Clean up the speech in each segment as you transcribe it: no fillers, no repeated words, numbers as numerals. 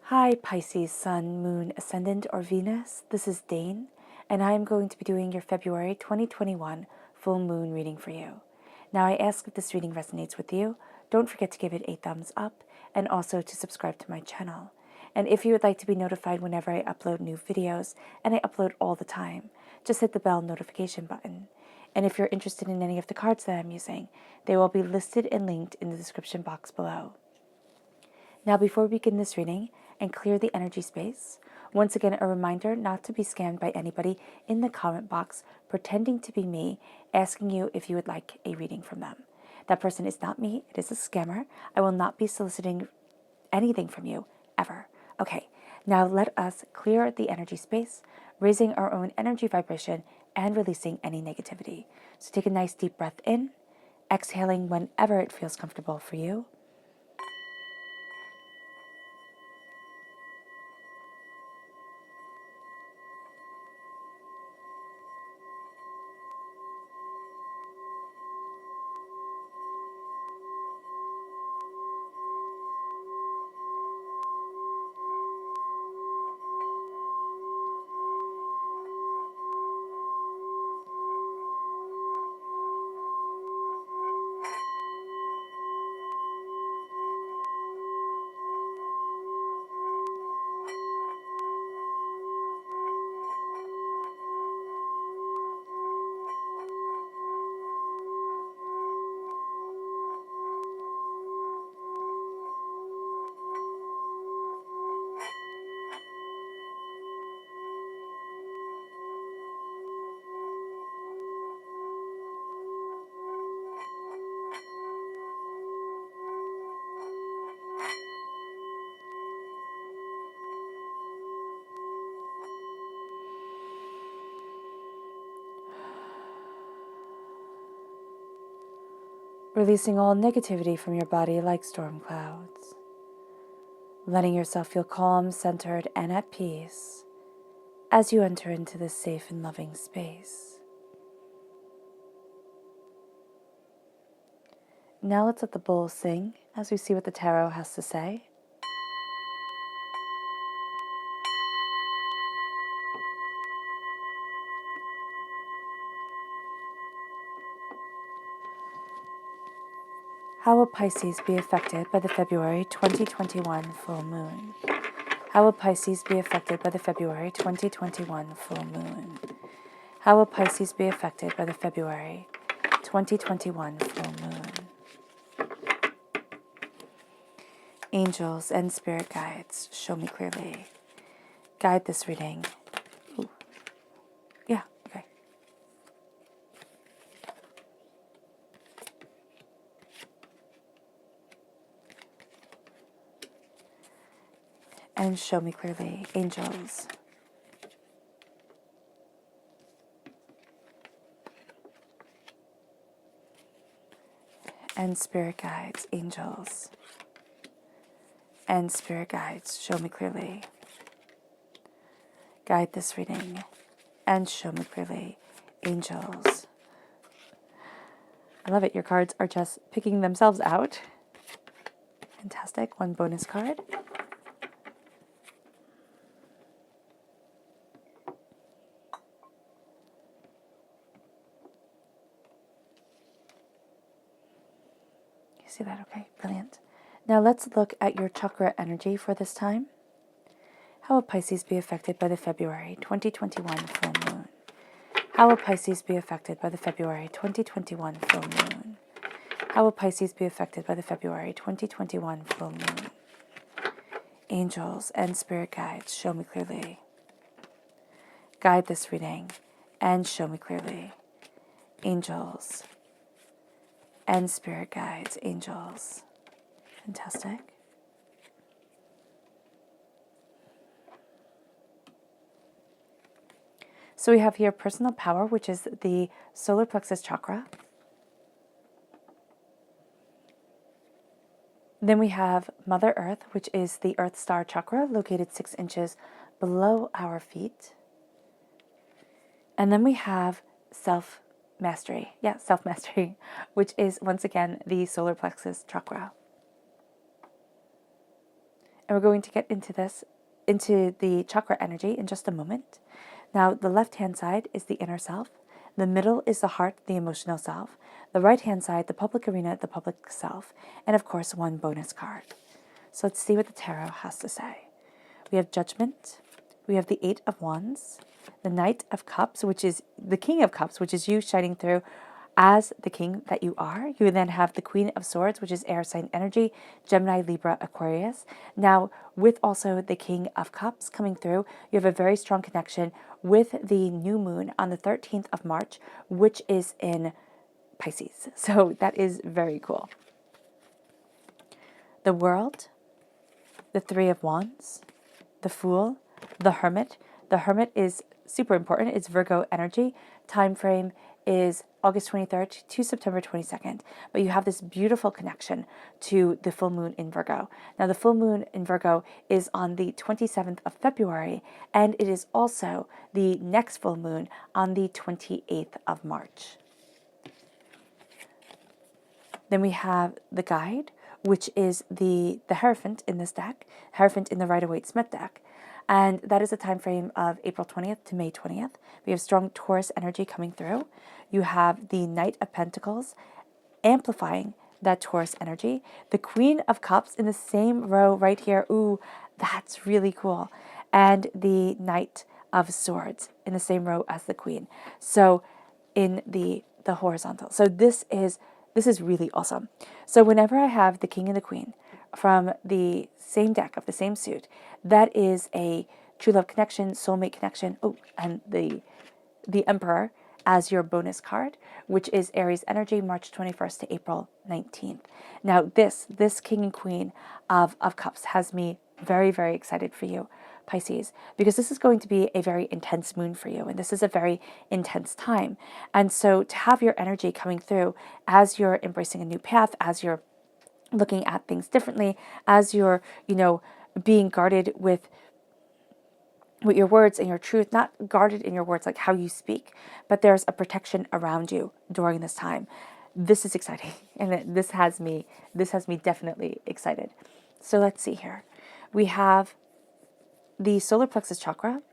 Hi Pisces, Sun, Moon, Ascendant, or Venus. This is Dane, and I am going to be doing your February 2021 full moon reading for you. Now I ask if this reading resonates with you, don't forget to give it a thumbs up and also to subscribe to my channel. And if you would like to be notified whenever I upload new videos, and I upload all the time, just hit the bell notification button. And if you're interested in any of the cards that I'm using, they will be listed and linked in the description box below. Now, before we begin this reading and clear the energy space, once again, a reminder not to be scammed by anybody in the comment box pretending to be me, asking you if you would like a reading from them. That person is not me. It is a scammer. I will not be soliciting anything from you, ever. Okay, now let us clear the energy space, raising our own energy vibration and releasing any negativity. So take a nice deep breath in, exhaling whenever it feels comfortable for you. Releasing all negativity from your body like storm clouds. Letting yourself feel calm, centered, and at peace as you enter into this safe and loving space. Now let's let the bowl sing as we see what the tarot has to say. How will Pisces be affected by the February 2021 full moon? How will Pisces be affected by the February 2021 full moon? How will Pisces be affected by the February 2021 full moon? Angels and spirit guides, show me clearly. Guide this reading. Ooh. Yeah, okay. And show me clearly, angels. And spirit guides, angels. And spirit guides, show me clearly. Guide this reading and show me clearly, angels. I love it. Your cards are just picking themselves out. Fantastic. One bonus card. You see that? Okay, brilliant. Now let's look at your chakra energy for this time. How will Pisces be affected by the February 2021 full moon? How will Pisces be affected by the February 2021 full moon? How will Pisces be affected by the February 2021 full moon? Angels and spirit guides, show me clearly. Guide this reading and show me clearly. Angels and spirit guides, angels. Fantastic. So we have here personal power, which is the solar plexus chakra. Then we have Mother Earth, which is the Earth Star chakra, located 6 inches below our feet. And then we have self-mastery. Yeah, self-mastery, which is, once again, the solar plexus chakra. And we're going to get into the chakra energy in just a moment. Now, the left-hand side is the inner self. The middle is the heart, the emotional self. The right-hand side, the public arena, the public self. And of course, one bonus card. So let's see what the tarot has to say. We have Judgment. We have the Eight of Wands. The Knight of Cups, which is the King of Cups, which is you shining through as the king that you are. You then have the Queen of Swords, which is air sign energy, Gemini, Libra, Aquarius. Now, with also the King of Cups coming through, you have a very strong connection with the new moon on the 13th of March, which is in Pisces. So that is very cool. The World, the Three of Wands, the Fool, the Hermit. The Hermit is super important. It's Virgo energy. Time frame is August 23rd to September 22nd. But you have this beautiful connection to the full moon in Virgo. Now, the full moon in Virgo is on the 27th of February, and it is also the next full moon on the 28th of March. Then we have the Guide, which is the Hierophant in this deck, Hierophant in the Rider-Waite-Smith deck. And that is a time frame of April 20th to May 20th. We have strong Taurus energy coming through. You have the Knight of Pentacles amplifying that Taurus energy. The Queen of Cups in the same row right here. Ooh, that's really cool. And the Knight of Swords in the same row as the Queen. So in the horizontal. So this is really awesome. So whenever I have the King and the Queen from the same deck of the same suit, that is a true love connection, soulmate connection. Oh, and the Emperor as your bonus card, which is Aries energy, March 21st to April 19th. Now, this King and Queen of Cups has me very, very excited for you, Pisces, because this is going to be a very intense moon for you, and this is a very intense time. And so to have your energy coming through as you're embracing a new path, as you're looking at things differently, as you're, being guarded with your words and your truth, not guarded in your words like how you speak, but there's a protection around you during this time. This is exciting, and this has me definitely excited. So let's see here. We have the solar plexus chakra,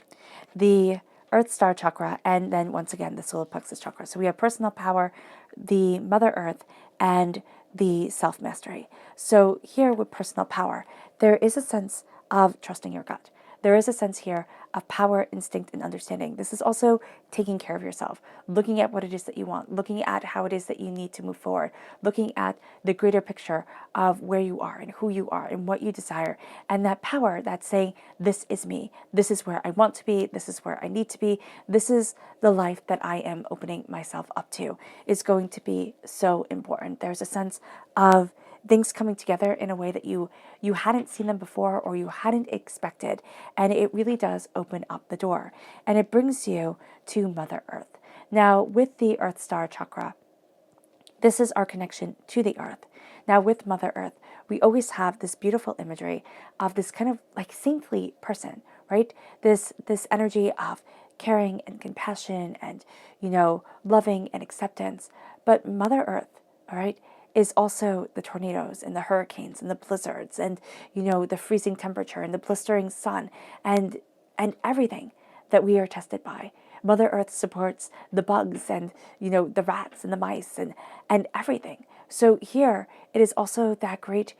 the earth star chakra, and then once again the solar plexus chakra. So we have personal power, the Mother Earth, and the self-mastery. So here with personal power, there is a sense of trusting your gut. There is a sense here of power, instinct, and understanding. This is also taking care of yourself, looking at what it is that you want, looking at how it is that you need to move forward, looking at the greater picture of where you are and who you are and what you desire. And that power that's saying, this is me, this is where I want to be, this is where I need to be, this is the life that I am opening myself up to, is going to be so important. There's a sense of things coming together in a way that you hadn't seen them before or you hadn't expected. And it really does open up the door. And it brings you to Mother Earth. Now, with the Earth Star Chakra, this is our connection to the earth. Now, with Mother Earth, we always have this beautiful imagery of this kind of like saintly person, right? This energy of caring and compassion and, loving and acceptance. But Mother Earth, all right, is also the tornadoes and the hurricanes and the blizzards and, the freezing temperature and the blistering sun and everything that we are tested by. Mother Earth supports the bugs and, the rats and the mice and everything. So here it is also that great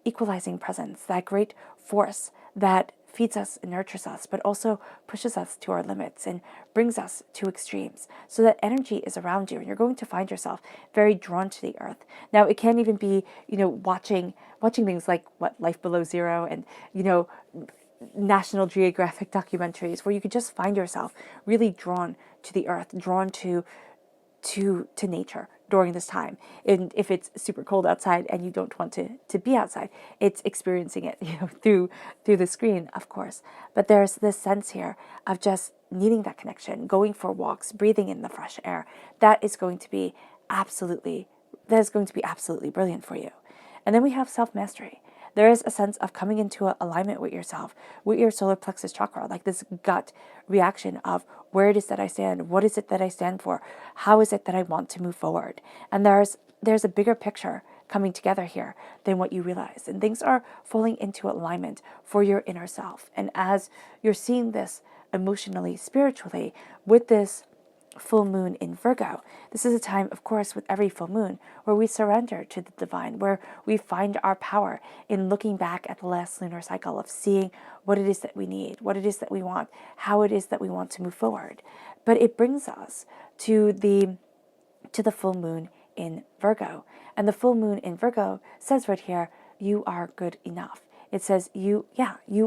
equalizing presence, that great force that feeds us and nurtures us, but also pushes us to our limits and brings us to extremes. So that energy is around you, and you're going to find yourself very drawn to the earth. Now, it can even be, watching things like Life Below Zero and, National Geographic documentaries, where you could just find yourself really drawn to the earth, drawn to nature during this time. And if it's super cold outside and you don't want to be outside, it's experiencing it, through the screen, of course. But there's this sense here of just needing that connection, going for walks, breathing in the fresh air. That is going to be absolutely brilliant for you. And then we have self-mastery. There is a sense of coming into alignment with yourself, with your solar plexus chakra, like this gut reaction of where it is that I stand, what is it that I stand for, how is it that I want to move forward. And there's a bigger picture coming together here than what you realize. And things are falling into alignment for your inner self. And as you're seeing this emotionally, spiritually, with this full moon in Virgo, this is a time, of course, with every full moon, where we surrender to the divine, where we find our power in looking back at the last lunar cycle, of seeing what it is that we need, what it is that we want, how it is that we want to move forward. But it brings us to the full moon in Virgo. And the full moon in Virgo says right here, you are good enough. It says you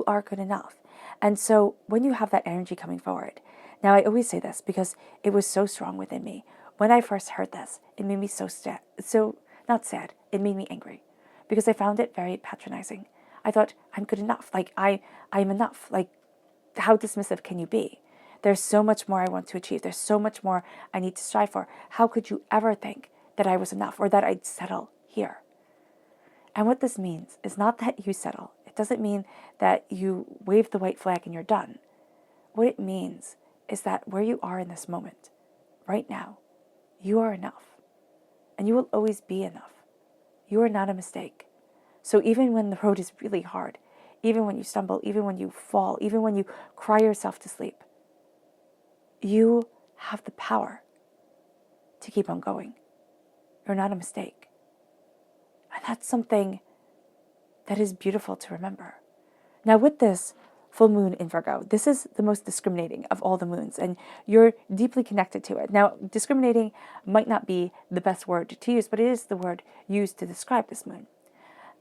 are good enough. And so when you have that energy coming forward, now I always say this because it was so strong within me. When I first heard this, it made me not sad, it made me angry because I found it very patronizing. I thought, I'm good enough. Like I'm enough. Like, how dismissive can you be? There's so much more I want to achieve. There's so much more I need to strive for. How could you ever think that I was enough or that I'd settle here? And what this means is not that you settle. It doesn't mean that you wave the white flag and you're done. What it means is that where you are in this moment, right now, you are enough. And you will always be enough. You are not a mistake. So even when the road is really hard, even when you stumble, even when you fall, even when you cry yourself to sleep, you have the power to keep on going. You're not a mistake. And that's something that is beautiful to remember. Now with this full moon in Virgo, this is the most discriminating of all the moons, and you're deeply connected to it. Now, discriminating might not be the best word to use, but it is the word used to describe this moon.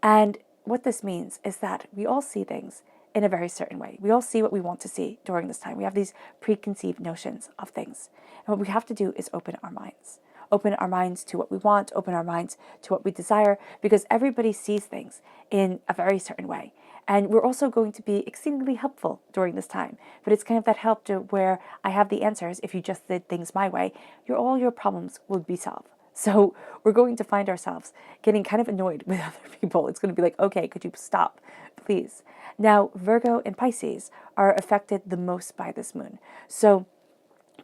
And what this means is that we all see things in a very certain way. We all see what we want to see during this time. We have these preconceived notions of things. And what we have to do is open our minds. Open our minds to what we want, open our minds to what we desire, because everybody sees things in a very certain way. And we're also going to be exceedingly helpful during this time. But it's kind of that help to where I have the answers. If you just did things my way, all your problems would be solved. So we're going to find ourselves getting kind of annoyed with other people. It's going to be like, okay, could you stop, please? Now, Virgo and Pisces are affected the most by this moon. So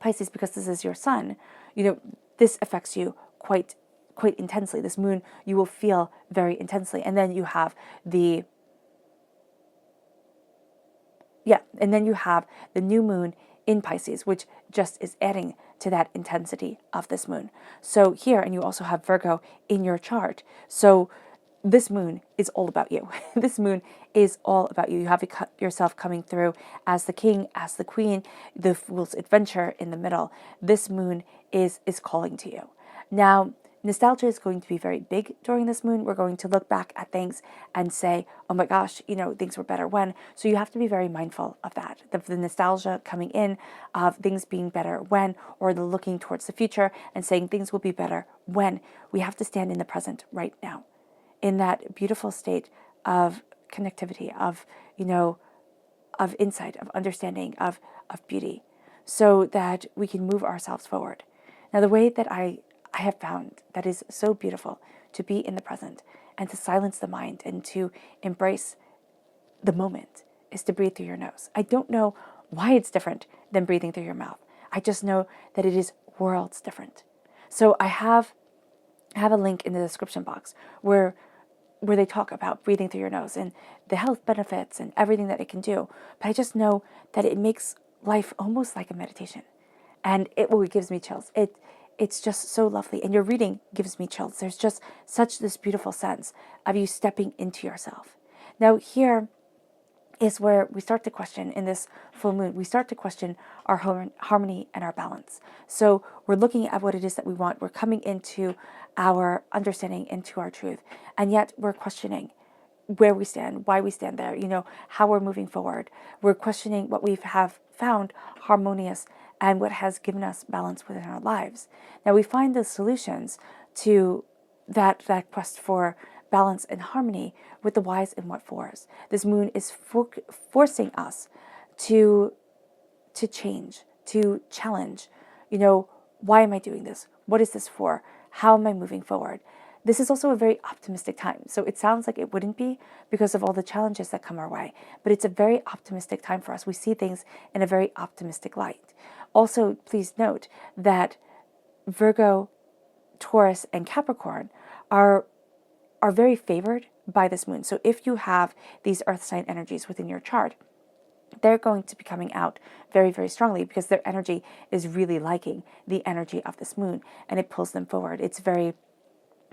Pisces, because this is your sun, this affects you quite intensely. This moon, you will feel very intensely. And then you have the new moon in Pisces, which just is adding to that intensity of this moon. So here, and you also have Virgo in your chart. So this moon is all about you. This moon is all about you. You have yourself coming through as the king, as the queen, the fool's adventure in the middle. This moon is calling to you. Now, nostalgia is going to be very big during this moon. We're going to look back at things and say, oh my gosh, things were better when. So you have to be very mindful of that. The nostalgia coming in of things being better when, or the looking towards the future and saying things will be better when. We have to stand in the present right now, in that beautiful state of connectivity, of insight, of understanding, of beauty, so that we can move ourselves forward. Now, the way that I have found that is so beautiful to be in the present and to silence the mind and to embrace the moment is to breathe through your nose. I don't know why it's different than breathing through your mouth. I just know that it is worlds different. So I have a link in the description box where they talk about breathing through your nose and the health benefits and everything that it can do. But I just know that it makes life almost like a meditation. And it gives me chills. It's just so lovely. And your reading gives me chills. There's just such this beautiful sense of you stepping into yourself. Now here is where we start to question, in this full moon, we start to question our harmony and our balance. So we're looking at what it is that we want. We're coming into our understanding, into our truth. And yet we're questioning where we stand, why we stand there, how we're moving forward. We're questioning what we have found harmonious and what has given us balance within our lives. Now we find the solutions to that quest for balance and harmony with the whys and what fors. This moon is forcing us to change, to challenge. Why am I doing this? What is this for? How am I moving forward? This is also a very optimistic time. So it sounds like it wouldn't be because of all the challenges that come our way, but it's a very optimistic time for us. We see things in a very optimistic light. Also, please note that Virgo, Taurus, and Capricorn are are very favored by this moon. So if you have these earth sign energies within your chart, they're going to be coming out very, very strongly because their energy is really liking the energy of this moon, and it pulls them forward. It's very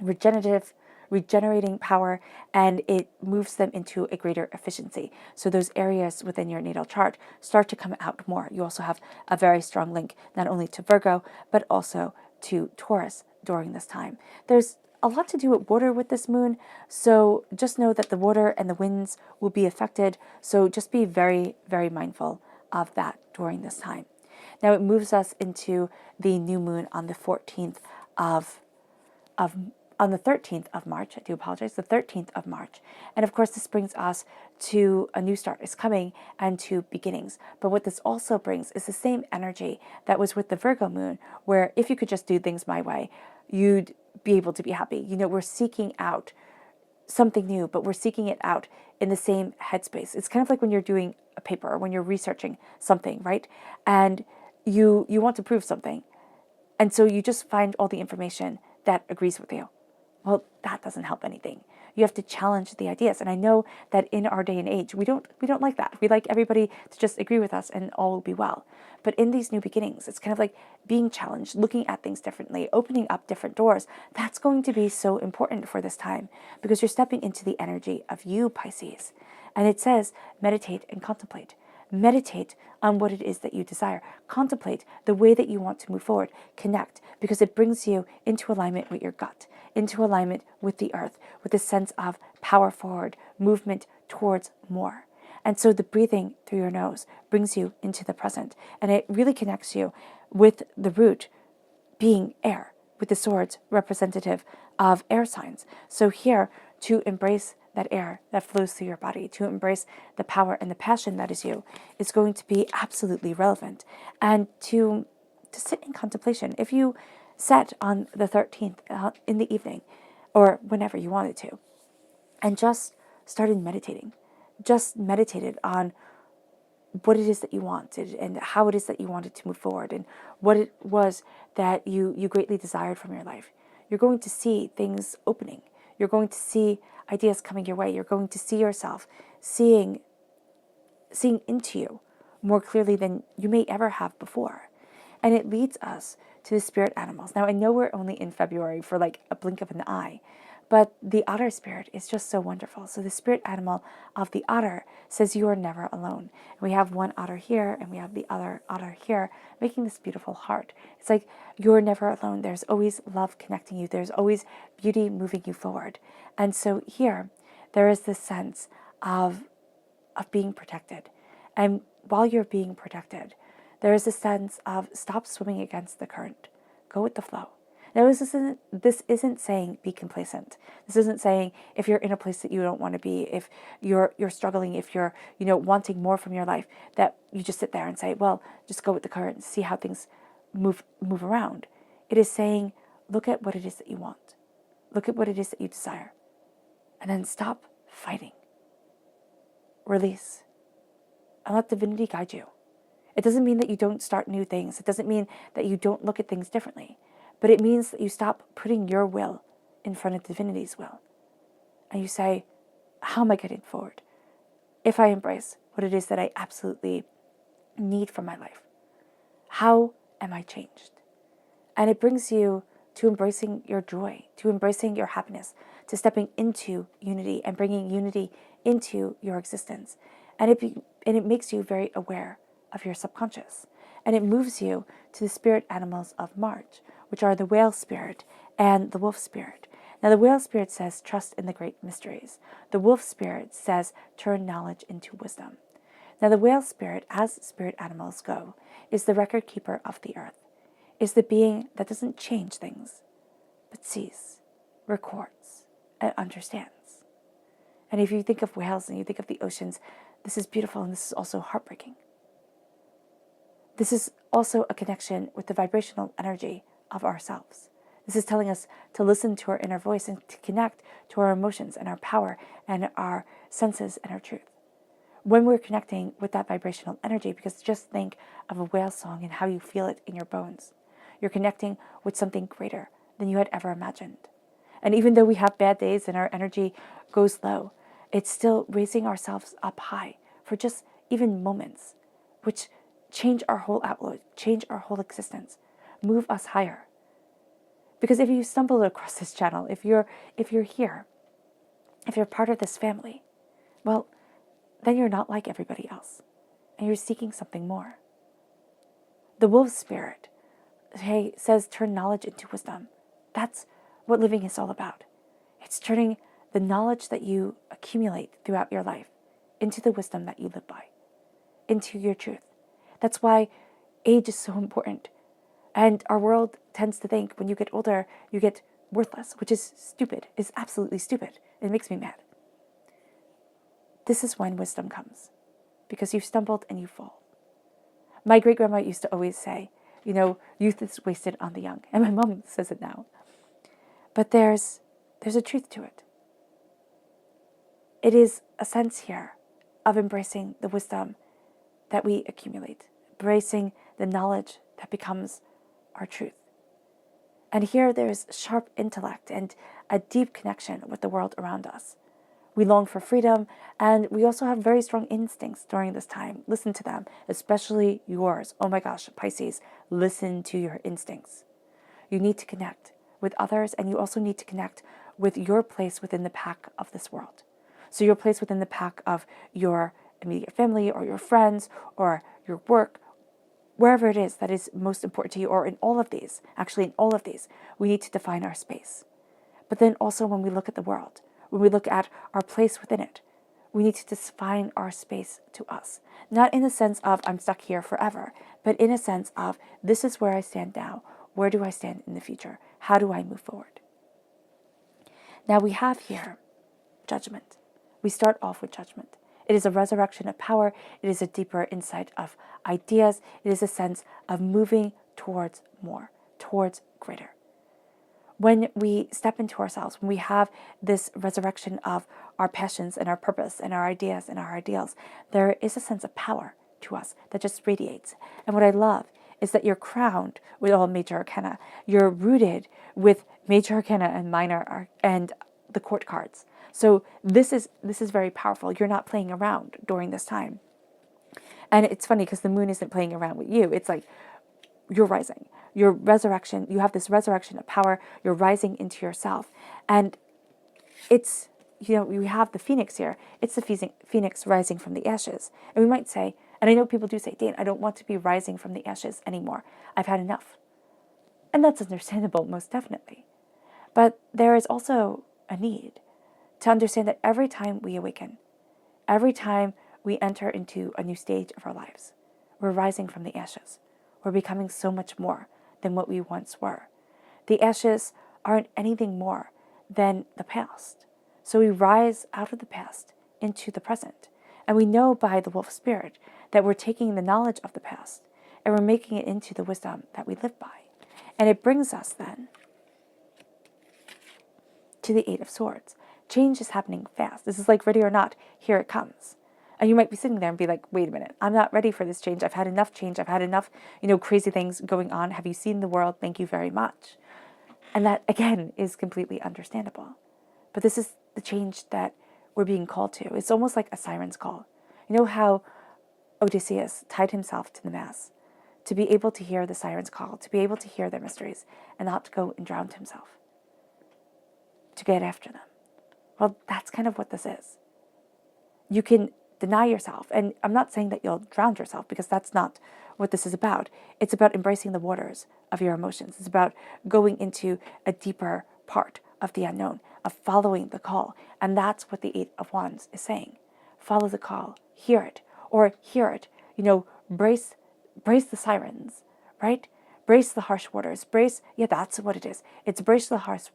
regenerating power, and it moves them into a greater efficiency. So those areas within your natal chart start to come out more. You also have a very strong link not only to Virgo, but also to Taurus during this time. There's a lot to do with water with this moon, so just know that the water and the winds will be affected, so just be very, very mindful of that during this time. Now it moves us into the new moon on the 14th on the 13th of March, I do apologize, the 13th of March. And of course, this brings us to a new start is coming and to beginnings. But what this also brings is the same energy that was with the Virgo moon, where if you could just do things my way, you'd be able to be happy. You know, we're seeking out something new, but we're seeking it out in the same headspace. It's kind of like when you're doing a paper or when you're researching something, right? And you want to prove something. And so you just find all the information that agrees with you. Well, that doesn't help anything. You have to challenge the ideas. And I know that in our day and age, we don't like that. We like everybody to just agree with us and all will be well. But in these new beginnings, it's kind of like being challenged, looking at things differently, opening up different doors. That's going to be so important for this time because you're stepping into the energy of you, Pisces. And it says, meditate and contemplate. Meditate on what it is that you desire. Contemplate the way that you want to move forward. Connect, because it brings you into alignment with your gut, into alignment with the earth, with a sense of power forward, movement towards more. And so the breathing through your nose brings you into the present. And it really connects you with the root being air, with the swords representative of air signs. So here, to embrace that air that flows through your body, to embrace the power and the passion that is you, is going to be absolutely relevant. And to sit in contemplation. If you sat on the 13th in the evening, or whenever you wanted to, and just started meditating, just meditated on what it is that you wanted and how it is that you wanted to move forward and what it was that you greatly desired from your life, you're going to see things opening. You're going to see ideas coming your way. You're going to see yourself seeing into you more clearly than you may ever have before. And it leads us to the spirit animals. Now, I know we're only in February for like a blink of an eye, but the otter spirit is just so wonderful. So the spirit animal of the otter says you are never alone. We have one otter here and we have the other otter here, making this beautiful heart. It's like you're never alone. There's always love connecting you. There's always beauty moving you forward. And so here, there is this sense of being protected. And while you're being protected, there is a sense of stop swimming against the current. Go with the flow. Now, this isn't saying be complacent. This isn't saying if you're in a place that you don't want to be, if you're struggling, if you're wanting more from your life, that you just sit there and say, well, just go with the current, see how things move around. It is saying, look at what it is that you want. Look at what it is that you desire. And then stop fighting. Release. And let divinity guide you. It doesn't mean that you don't start new things. It doesn't mean that you don't look at things differently. But it means that you stop putting your will in front of divinity's will. And you say, how am I getting forward? If I embrace what it is that I absolutely need from my life, how am I changed? And it brings you to embracing your joy, to embracing your happiness, to stepping into unity and bringing unity into your existence. And it makes you very aware of your subconscious. And it moves you to the spirit animals of March, which are the whale spirit and the wolf spirit. Now, the whale spirit says, trust in the great mysteries. The wolf spirit says, turn knowledge into wisdom. Now, the whale spirit, as spirit animals go, is the record keeper of the earth, is the being that doesn't change things, but sees, records, and understands. And if you think of whales and you think of the oceans, this is beautiful and this is also heartbreaking. This is also a connection with the vibrational energy of ourselves. This is telling us to listen to our inner voice and to connect to our emotions and our power and our senses and our truth. When we're connecting with that vibrational energy, because just think of a whale song and how you feel it in your bones. You're connecting with something greater than you had ever imagined. And even though we have bad days and our energy goes low, it's still raising ourselves up high for just even moments, which change our whole outlook, change our whole existence, move us higher. Because if you stumble across this channel, if you're here, if you're part of this family, well, then you're not like everybody else, and you're seeking something more. The wolf spirit, says turn knowledge into wisdom. That's what living is all about. It's turning the knowledge that you accumulate throughout your life into the wisdom that you live by, into your truth. That's why age is so important. And our world tends to think when you get older, you get worthless, which is stupid, is absolutely stupid. It makes me mad. This is when wisdom comes, because you've stumbled and you fall. My great-grandma used to always say, youth is wasted on the young. And my mom says it now. But there's a truth to it. It is a sense here of embracing the wisdom that we accumulate, embracing the knowledge that becomes our truth. And here there's sharp intellect and a deep connection with the world around us. We long for freedom, and we also have very strong instincts during this time. Listen to them, especially yours. Oh my gosh, Pisces, listen to your instincts. You need to connect with others, and you also need to connect with your place within the pack of this world. So your place within the pack of your immediate family or your friends or your work, wherever it is that is most important to you, or in all of these, we need to define our space. But then also when we look at the world, when we look at our place within it, we need to define our space to us. Not in the sense of I'm stuck here forever, but in a sense of this is where I stand now. Where do I stand in the future? How do I move forward? Now we have here judgment. We start off with judgment. It is a resurrection of power. It is a deeper insight of ideas. It is a sense of moving towards more, towards greater. When we step into ourselves, when we have this resurrection of our passions and our purpose and our ideas and our ideals, there is a sense of power to us that just radiates. And what I love is that you're crowned with all major arcana. You're rooted with major arcana and minor and the court cards. So this is very powerful. You're not playing around during this time. And it's funny because the moon isn't playing around with you. It's like you're rising. Your resurrection, you have this resurrection of power. You're rising into yourself. And it's, we have the phoenix here. It's the phoenix rising from the ashes. And we might say, and I know people do say, Dane, I don't want to be rising from the ashes anymore. I've had enough. And that's understandable, most definitely. But there is also a need to understand that every time we awaken, every time we enter into a new stage of our lives, we're rising from the ashes. We're becoming so much more than what we once were. The ashes aren't anything more than the past. So we rise out of the past into the present. And we know by the wolf spirit that we're taking the knowledge of the past and we're making it into the wisdom that we live by. And it brings us then to the Eight of Swords. Change is happening fast. This is like ready or not, here it comes. And you might be sitting there and be like, wait a minute, I'm not ready for this change. I've had enough change. I've had enough, crazy things going on. Have you seen the world? Thank you very much. And that, again, is completely understandable. But this is the change that we're being called to. It's almost like a siren's call. You know how Odysseus tied himself to the mast to be able to hear the siren's call, to be able to hear their mysteries, and not to go and drown himself, to get after them. Well, that's kind of what this is. You can deny yourself. And I'm not saying that you'll drown yourself, because that's not what this is about. It's about embracing the waters of your emotions. It's about going into a deeper part of the unknown, of following the call. And that's what the Eight of Wands is saying. Follow the call, hear it, or hear it. Brace the sirens, right? Brace the harsh waters. That's what it is. It's brace the harsh,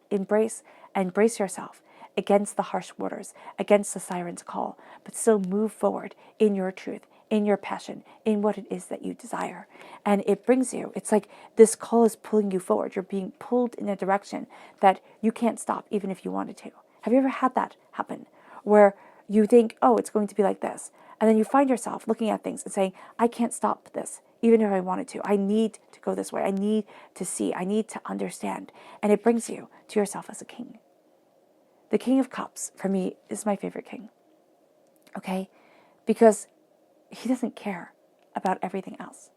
embrace and brace yourself against the harsh waters, against the siren's call, but still move forward in your truth, in your passion, in what it is that you desire. And it brings you, it's like this call is pulling you forward. You're being pulled in a direction that you can't stop, even if you wanted to. Have you ever had that happen? Where you think, oh, it's going to be like this. And then you find yourself looking at things and saying, I can't stop this, even if I wanted to. I need to go this way. I need to see. I need to understand. And it brings you to yourself as a king. The King of Cups, for me, is my favorite king. Okay? Because he doesn't care about everything else.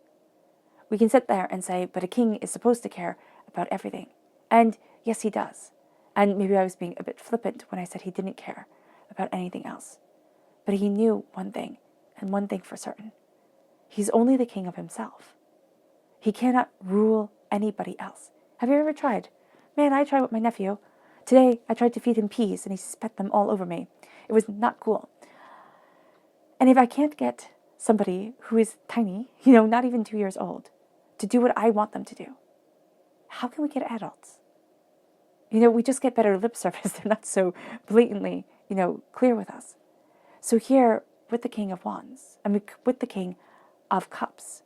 We can sit there and say, but a king is supposed to care about everything. And yes, he does. And maybe I was being a bit flippant when I said he didn't care about anything else. But he knew one thing, and one thing for certain. He's only the king of himself. He cannot rule anybody else. Have you ever tried? Man, I tried with my nephew. Today, I tried to feed him peas, and he spat them all over me. It was not cool. And if I can't get somebody who is tiny, not even 2 years old, to do what I want them to do, how can we get adults? We just get better lip service. They're not so blatantly, clear with us. So here, with the King of Wands, with the King of Cups,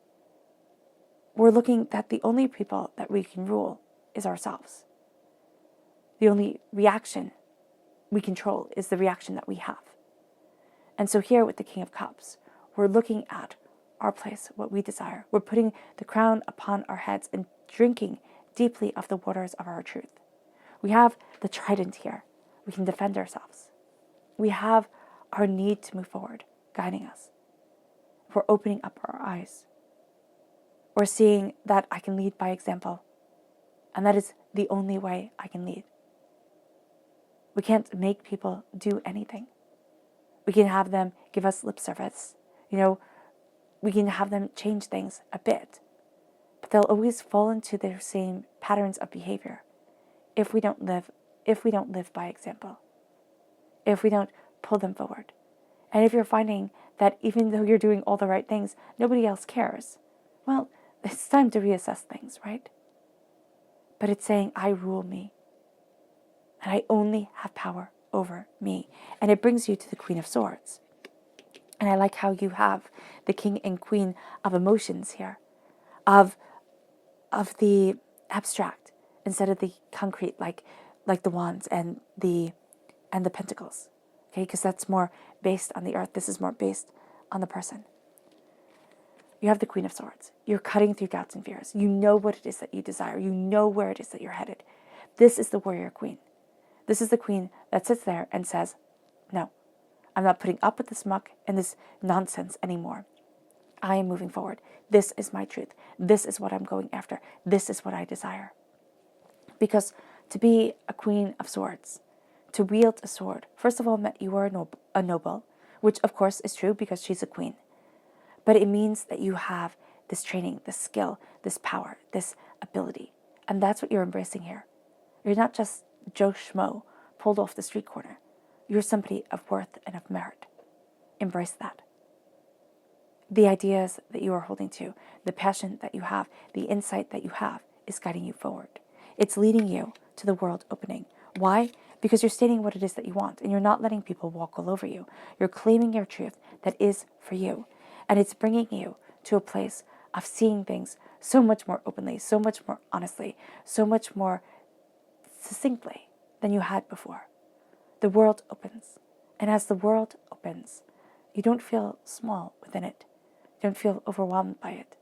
we're looking that the only people that we can rule is ourselves. The only reaction we control is the reaction that we have. And so here with the King of Cups, we're looking at our place, what we desire. We're putting the crown upon our heads and drinking deeply of the waters of our truth. We have the trident here. We can defend ourselves. We have our need to move forward, guiding us. We're opening up our eyes. We're seeing that I can lead by example. And that is the only way I can lead. We can't make people do anything. We can have them give us lip service. We can have them change things a bit. But they'll always fall into their same patterns of behavior if we don't live by example. If we don't pull them forward. And if you're finding that even though you're doing all the right things, nobody else cares, well, it's time to reassess things, right? But it's saying, I rule me. And I only have power over me. And it brings you to the Queen of Swords. And I like how you have the King and Queen of emotions here, of the abstract instead of the concrete, like the wands and the pentacles. Okay, because that's more based on the earth. This is more based on the person. You have the Queen of Swords. You're cutting through doubts and fears. You know what it is that you desire. You know where it is that you're headed. This is the warrior queen. This is the queen that sits there and says, no, I'm not putting up with this muck and this nonsense anymore. I am moving forward. This is my truth. This is what I'm going after. This is what I desire. Because to be a Queen of Swords, to wield a sword, first of all, meant you were a noble, which of course is true because she's a queen. But it means that you have this training, this skill, this power, this ability. And that's what you're embracing here. You're not just Joe Schmo pulled off the street corner. You're somebody of worth and of merit. Embrace that. The ideas that you are holding to, the passion that you have, the insight that you have is guiding you forward. It's leading you to the world opening. Why? Because you're stating what it is that you want and you're not letting people walk all over you. You're claiming your truth that is for you. And it's bringing you to a place of seeing things so much more openly, so much more honestly, so much more succinctly than you had before. The world opens. And as the world opens, you don't feel small within it. You don't feel overwhelmed by it.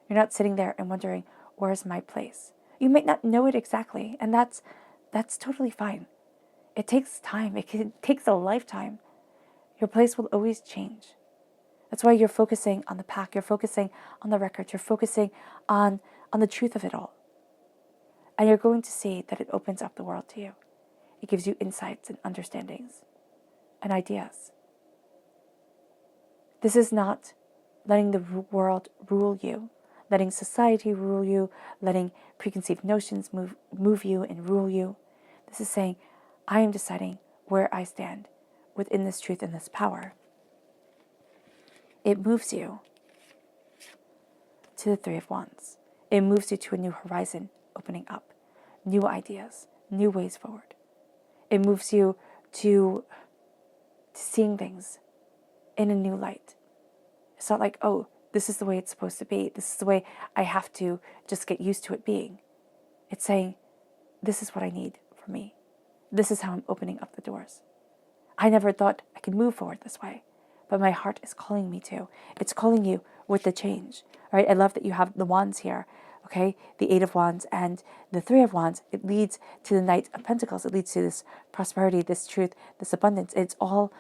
You're not sitting there and wondering, where's my place? You might not know it exactly, and that's totally fine. It takes time. It takes a lifetime. Your place will always change. That's why you're focusing on the pack. You're focusing on the records. You're focusing on the truth of it all. And you're going to see that it opens up the world to you. It gives you insights and understandings and ideas. This is not letting the world rule you, letting society rule you, letting preconceived notions move you and rule you. This is saying, I am deciding where I stand within this truth and this power. It moves you to the Three of Wands. It moves you to a new horizon opening up, new ideas, new ways forward. It moves you to seeing things in a new light. It's not like, oh, this is the way it's supposed to be. This is the way I have to just get used to it being. It's saying, this is what I need for me. This is how I'm opening up the doors. I never thought I could move forward this way, but my heart is calling me to. It's calling you with the change, right? I love that you have the wands here, okay? The Eight of Wands and the Three of Wands. It leads to the Knight of Pentacles. It leads to this prosperity, this truth, this abundance. It's all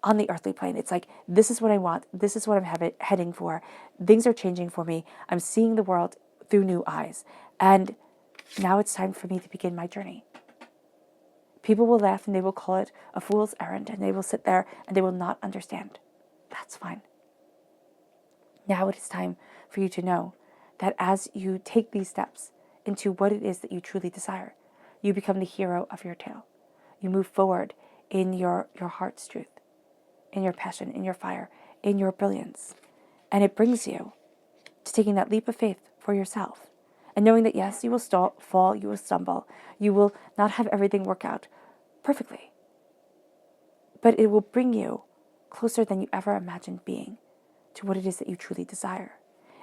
on the earthly plane. It's like, this is what I want. This is what I'm heading for. Things are changing for me. I'm seeing the world through new eyes. And now it's time for me to begin my journey. People will laugh and they will call it a fool's errand, and they will sit there and they will not understand. That's fine. Now it is time for you to know that as you take these steps into what it is that you truly desire, you become the hero of your tale. You move forward in your heart's truth, in your passion, in your fire, in your brilliance. And it brings you to taking that leap of faith for yourself. And knowing that, yes, you will fall, you will stumble, you will not have everything work out perfectly. But it will bring you closer than you ever imagined being to what it is that you truly desire.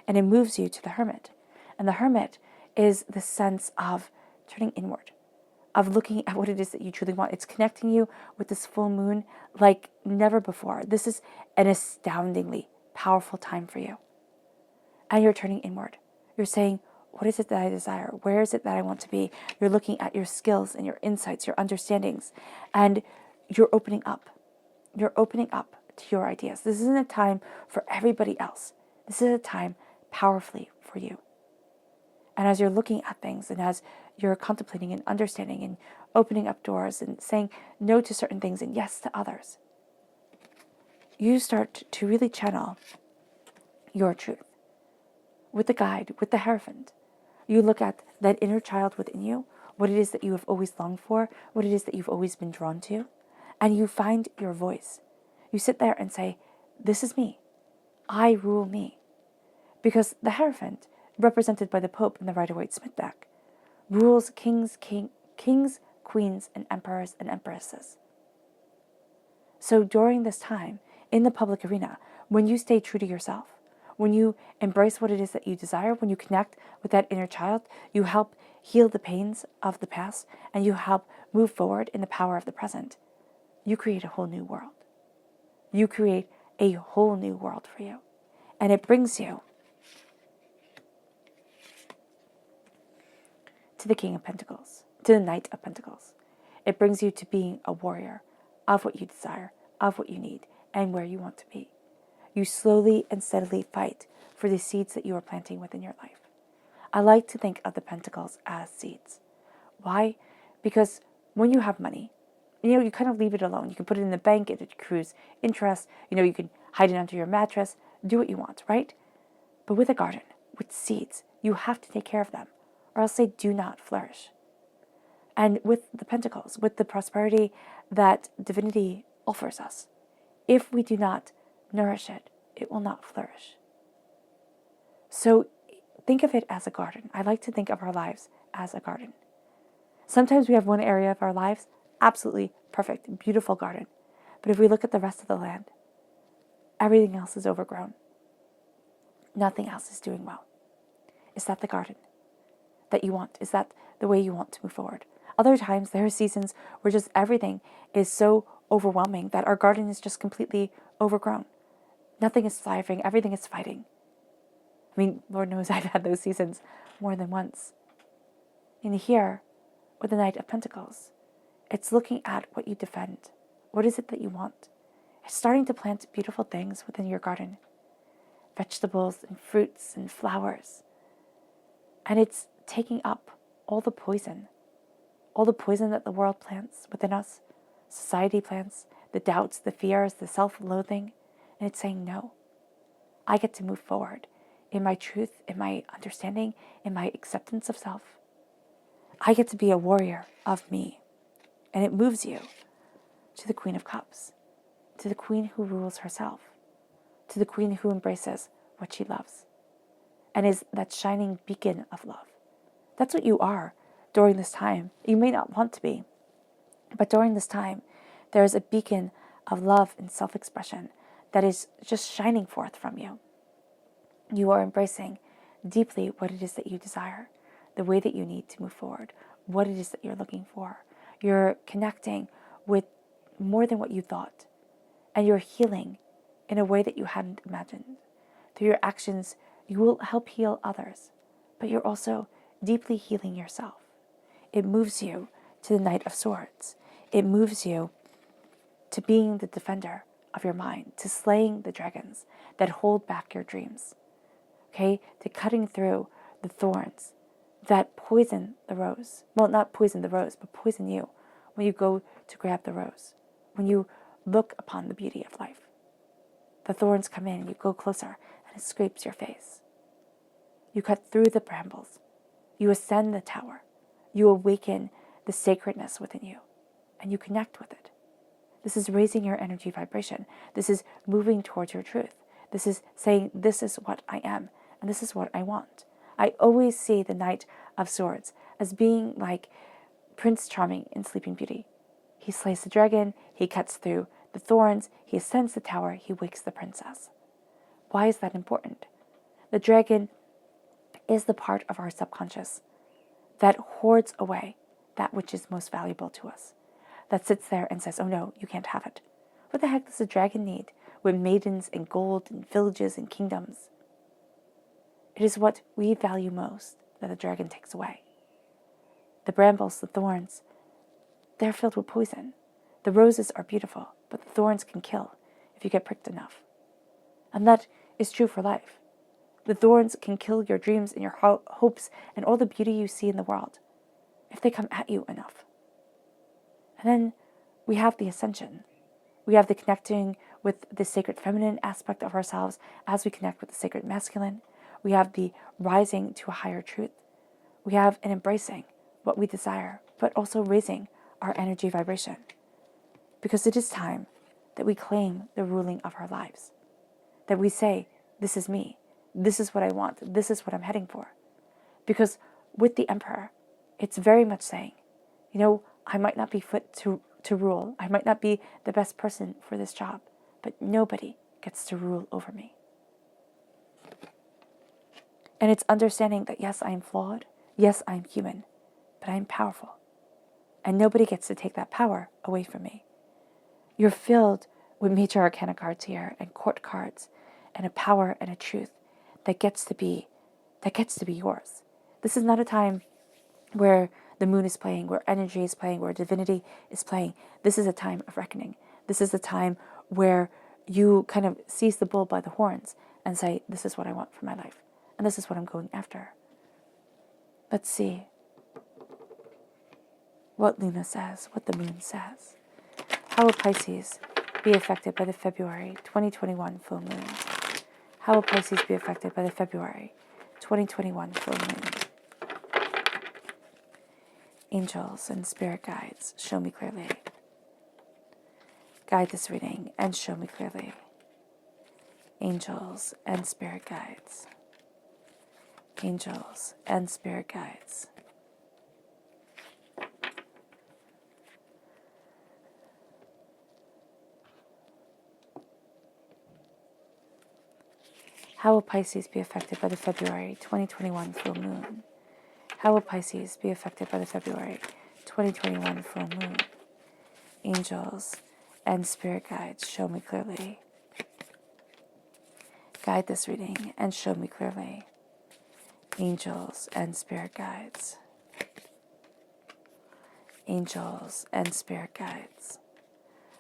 And it moves you to the Hermit. And the Hermit is the sense of turning inward, of looking at what it is that you truly want. It's connecting you with this full moon like never before. This is an astoundingly powerful time for you. And you're turning inward. You're saying, what is it that I desire? Where is it that I want to be? You're looking at your skills and your insights, your understandings, and you're opening up. You're opening up to your ideas. This isn't a time for everybody else. This is a time powerfully for you. And as you're looking at things and as you're contemplating and understanding and opening up doors and saying no to certain things and yes to others, you start to really channel your truth with the guide, with the Hierophant. You look at that inner child within you, what it is that you have always longed for, what it is that you've always been drawn to, and you find your voice. You sit there and say, this is me. I rule me. Because the Hierophant, represented by the Pope in the Rider-Waite-Smith deck, rules kings, queens, and emperors and empresses. So during this time, in the public arena, when you stay true to yourself, when you embrace what it is that you desire, when you connect with that inner child, you help heal the pains of the past, and you help move forward in the power of the present. You create a whole new world. You create a whole new world for you. And it brings you to the King of Pentacles, to the Knight of Pentacles. It brings you to being a warrior of what you desire, of what you need, and where you want to be. You slowly and steadily fight for the seeds that you are planting within your life. I like to think of the pentacles as seeds. Why? Because when you have money, you kind of leave it alone. You can put it in the bank, it accrues interest. You can hide it under your mattress, do what you want, right? But with a garden, with seeds, you have to take care of them, or else they do not flourish. And with the pentacles, with the prosperity that divinity offers us, if we do not nourish it, it will not flourish. So think of it as a garden. I like to think of our lives as a garden. Sometimes we have one area of our lives, absolutely perfect, beautiful garden. But if we look at the rest of the land, everything else is overgrown. Nothing else is doing well. Is that the garden that you want? Is that the way you want to move forward? Other times, there are seasons where just everything is so overwhelming that our garden is just completely overgrown. Nothing is thriving. Everything is fighting. I mean, Lord knows I've had those seasons more than once. And here, with the Knight of Pentacles, it's looking at what you defend. What is it that you want? It's starting to plant beautiful things within your garden. Vegetables and fruits and flowers. And it's taking up all the poison that the world plants within us, society plants, the doubts, the fears, the self-loathing, and it's saying no. I get to move forward in my truth, in my understanding, in my acceptance of self. I get to be a warrior of me. And it moves you to the Queen of Cups, to the Queen who rules herself, to the Queen who embraces what she loves, and is that shining beacon of love. That's what you are during this time. You may not want to be, but during this time, there is a beacon of love and self-expression that is just shining forth from you. You are embracing deeply what it is that you desire, the way that you need to move forward, what it is that you're looking for. You're connecting with more than what you thought, and you're healing in a way that you hadn't imagined. Through your actions, you will help heal others, but you're also deeply healing yourself. It moves you to the Knight of Swords. It moves you to being the defender of your mind, to slaying the dragons that hold back your dreams, okay? To cutting through the thorns that poison the rose. Well, not poison the rose, but poison you when you go to grab the rose, when you look upon the beauty of life. The thorns come in, you go closer, and it scrapes your face. You cut through the brambles. You ascend the tower. You awaken the sacredness within you, and you connect with it. This is raising your energy vibration. This is moving towards your truth. This is saying, this is what I am, and this is what I want. I always see the Knight of Swords as being like Prince Charming in Sleeping Beauty. He slays the dragon, he cuts through the thorns, he ascends the tower, he wakes the princess. Why is that important? The dragon is the part of our subconscious that hoards away that which is most valuable to us, that sits there and says, oh no, you can't have it. What the heck does a dragon need with maidens and gold and villages and kingdoms? It is what we value most that the dragon takes away. The brambles, the thorns, they're filled with poison. The roses are beautiful, but the thorns can kill if you get pricked enough. And that is true for life. The thorns can kill your dreams and your hopes and all the beauty you see in the world if they come at you enough. And then we have the ascension. We have the connecting with the sacred feminine aspect of ourselves as we connect with the sacred masculine. We have the rising to a higher truth. We have an embracing what we desire, but also raising our energy vibration. Because it is time that we claim the ruling of our lives. That we say, this is me. This is what I want. This is what I'm heading for. Because with the Emperor, it's very much saying, I might not be fit to rule. I might not be the best person for this job, but nobody gets to rule over me. And it's understanding that yes, I am flawed. Yes, I am human, but I am powerful. And nobody gets to take that power away from me. You're filled with major arcana cards here and court cards and a power and a truth that gets to be yours. This is not a time where the moon is playing, where energy is playing, where divinity is playing. This is a time of reckoning. This is a time where you kind of seize the bull by the horns and say, this is what I want for my life. And this is what I'm going after. Let's see what Luna says, what the moon says. How will Pisces be affected by the February 2021 full moon? How will Pisces be affected by the February 2021 full moon? Angels and spirit guides, show me clearly. Guide this reading and show me clearly. Angels and spirit guides. Angels and spirit guides. How will Pisces be affected by the February 2021 full moon? How will Pisces be affected by the February 2021 full moon? Angels and spirit guides, show me clearly. Guide this reading and show me clearly. Angels and spirit guides. Angels and spirit guides,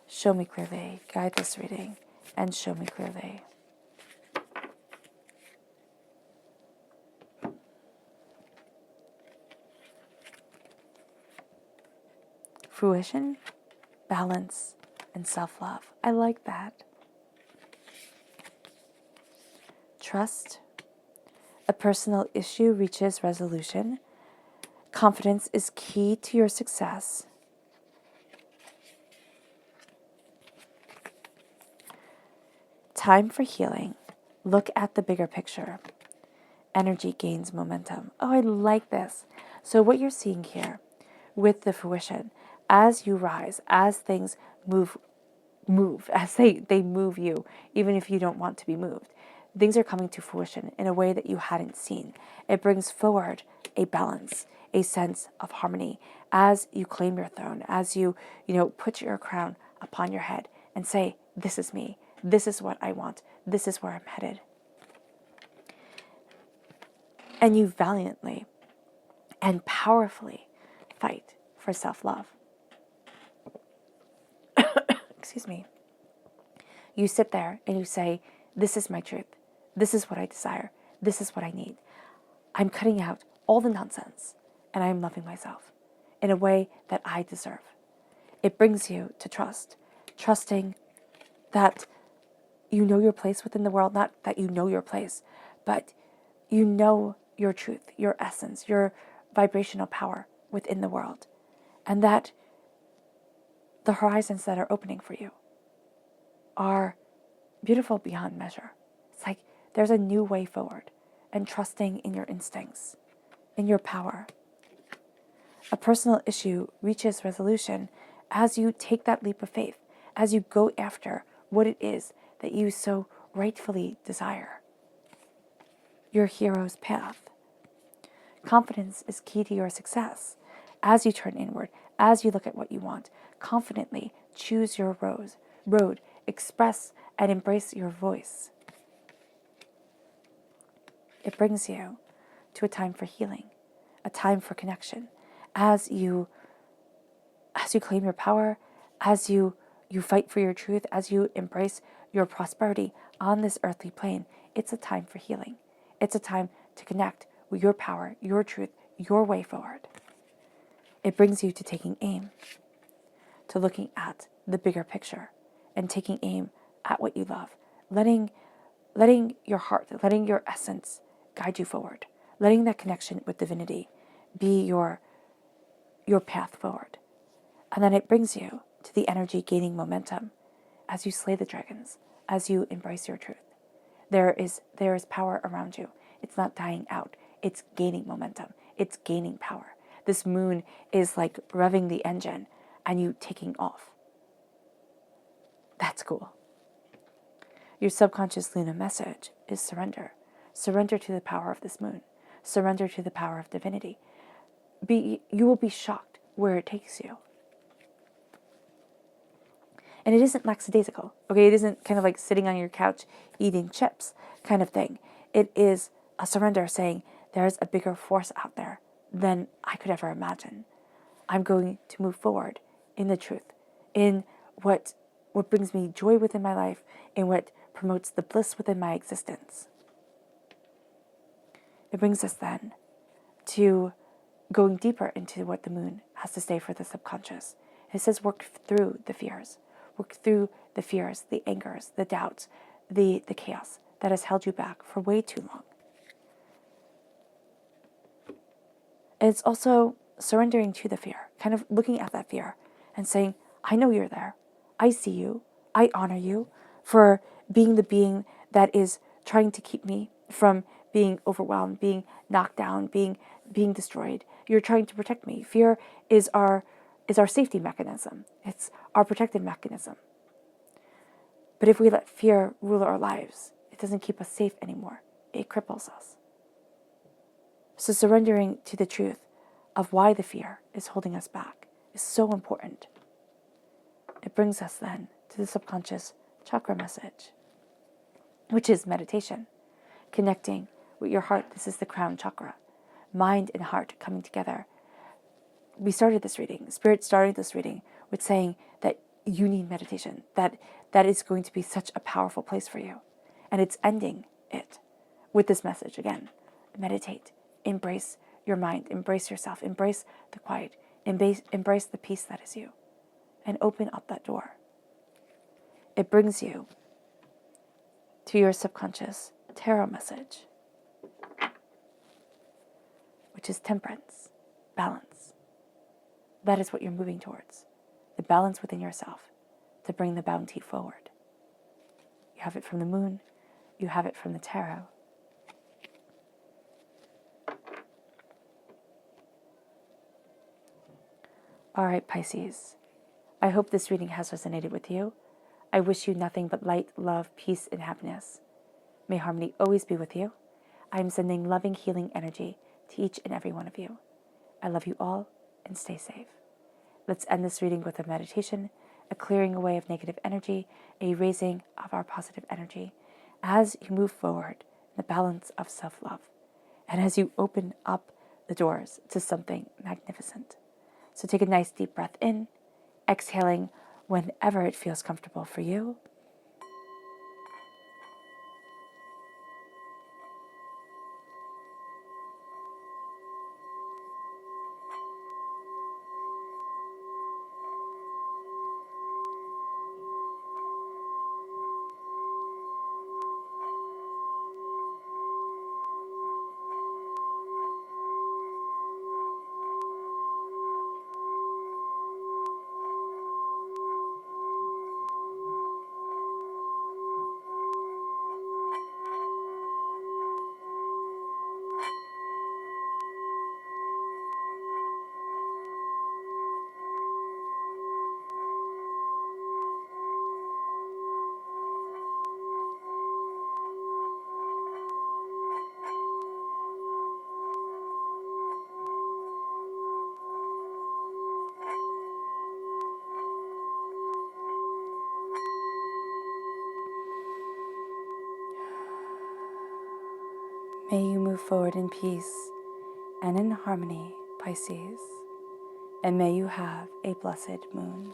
show me clearly. Guide this reading and show me clearly. Fruition, balance, and self-love. I like that. Trust. A personal issue reaches resolution. Confidence is key to your success. Time for healing. Look at the bigger picture. Energy gains momentum. Oh, I like this. So what you're seeing here with the fruition, as you rise, as things move, as they move you, even if you don't want to be moved, things are coming to fruition in a way that you hadn't seen. It brings forward a balance, a sense of harmony as you claim your throne, as you put your crown upon your head and say, this is me, This is what I want. This is where I'm headed. And you valiantly and powerfully fight for self-love. Excuse me. You sit there and you say, this is my truth. This is what I desire. This is what I need. I'm cutting out all the nonsense and I am loving myself in a way that I deserve. It brings you to trust, trusting that you know your place within the world, not that you know your place, but you know your truth, your essence, your vibrational power within the world, and that the horizons that are opening for you are beautiful beyond measure. It's like there's a new way forward, and trusting in your instincts, in your power. A personal issue reaches resolution as you take that leap of faith, as you go after what it is that you so rightfully desire. Your hero's path. Confidence is key to your success. As you turn inward, as you look at what you want, confidently choose your road, express and embrace your voice. It brings you to a time for healing, a time for connection. As you claim your power, as you fight for your truth, as you embrace your prosperity on this earthly plane, it's a time for healing. It's a time to connect with your power, your truth, your way forward. It brings you to taking aim, to looking at the bigger picture and taking aim at what you love, letting your heart, letting your essence guide you forward, letting that connection with divinity be your path forward. And then it brings you to the energy gaining momentum as you slay the dragons, as you embrace your truth. There is power around you. It's not dying out. It's gaining momentum. It's gaining power. This moon is like revving the engine and you taking off. That's cool. Your subconscious lunar message is surrender. Surrender to the power of this moon. Surrender to the power of divinity. You will be shocked where it takes you. And it isn't lackadaisical, okay? It isn't kind of like sitting on your couch eating chips kind of thing. It is a surrender saying, there's a bigger force out there than I could ever imagine. I'm going to move forward in the truth, in what brings me joy within my life, in what promotes the bliss within my existence. It brings us then to going deeper into what the moon has to say for the subconscious. It says work through the fears. Work through the fears, the angers, the doubts, the chaos that has held you back for way too long. And it's also surrendering to the fear, kind of looking at that fear and saying, I know you're there. I see you. I honor you for being the being that is trying to keep me from being overwhelmed, being knocked down, being destroyed. You're trying to protect me. Fear is our safety mechanism. It's our protective mechanism. But if we let fear rule our lives, it doesn't keep us safe anymore. It cripples us. So surrendering to the truth of why the fear is holding us back is so important. It brings us then to the subconscious chakra message, which is meditation, connecting with your heart. This is the crown chakra, mind and heart coming together. We started this reading, Spirit started this reading with saying that you need meditation, that is going to be such a powerful place for you. And it's ending it with this message again. Meditate, embrace your mind, embrace yourself, embrace the quiet, embrace the peace that is you, and open up that door. It brings you to your subconscious tarot message, which is temperance, balance. That is what you're moving towards, the balance within yourself to bring the bounty forward. You have it from the moon, you have it from the tarot. All right, Pisces, I hope this reading has resonated with you. I wish you nothing but light, love, peace, and happiness. May harmony always be with you. I am sending loving, healing energy to each and every one of you. I love you all, and stay safe. Let's end this reading with a meditation a clearing away of negative energy, a raising of our positive energy as you move forward in the balance of self-love and as you open up the doors to something magnificent. So take a nice deep breath in, exhaling whenever it feels comfortable for you. May you move forward in peace and in harmony, Pisces, and may you have a blessed moon.